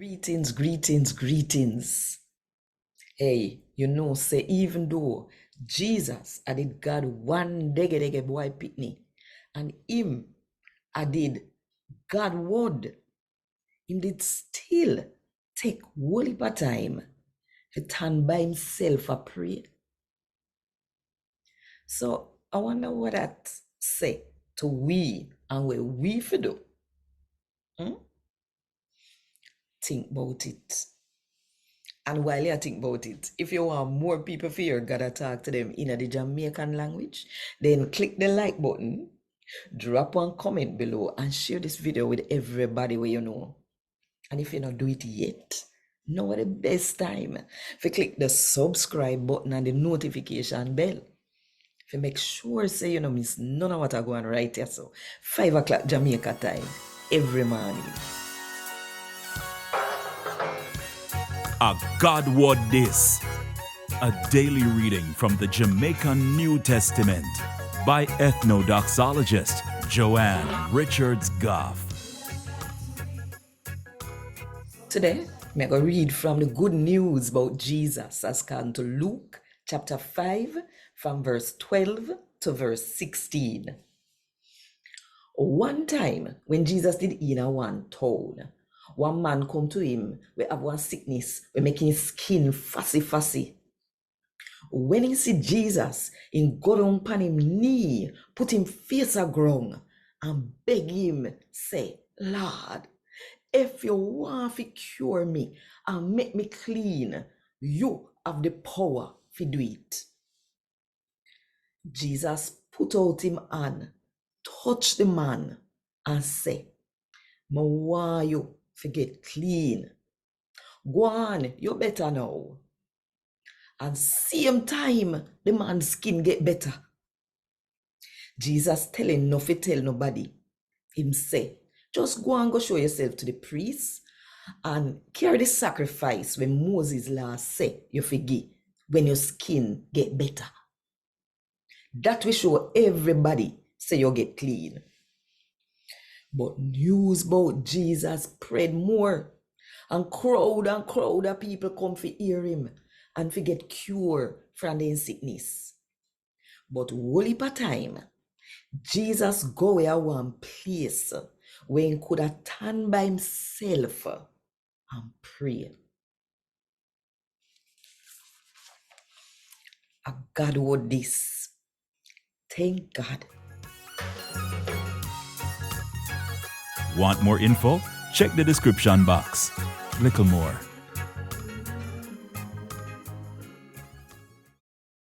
Greetings, greetings, greetings. Hey, say even though Jesus I did God one dege boy pitney, and him I did God word, him did still take whole heap of time to turn by himself a pray. So I wonder what that say to we and what we for do. Think about it. And while you think about it, if you want more people for your God to talk to them in the Jamaican language, then click the like button, drop one comment below, and share this video with everybody where you know. And if you don't do it yet, now the best time if you click the subscribe button and the notification bell. If you make sure say you don't miss none of what I go on right here. So 5 o'clock Jamaica time every morning. A God Word This, a daily reading from the Jamaican New Testament by Ethnodoxologist Joanne Richards Goffe. Today, I'm going to read from the good news about Jesus as according to Luke chapter 5 from verse 12 to verse 16. One time when Jesus did in one town, one man come to him, we have one sickness, we making his skin fussy. When he see Jesus, he go down upon him knee, put him face a ground, and beg him, say, Lord, if you want to cure me and make me clean, you have the power to do it. Jesus put out him hand, touch the man, and say, I want you to get clean. Go on, you better now. And same time, the man's skin get better. Jesus tell him not to tell nobody. Him say, just go and go show yourself to the priest and carry the sacrifice when Moses last say you forgive when your skin get better. That will show everybody say you get clean. But news about Jesus spread more, and crowd of people come to hear him and to get cure from their sickness. But whole heap of time, Jesus go where one place where he could have stand by himself and pray. A God word this. Thank God. Want more info? Check the description box. Little more.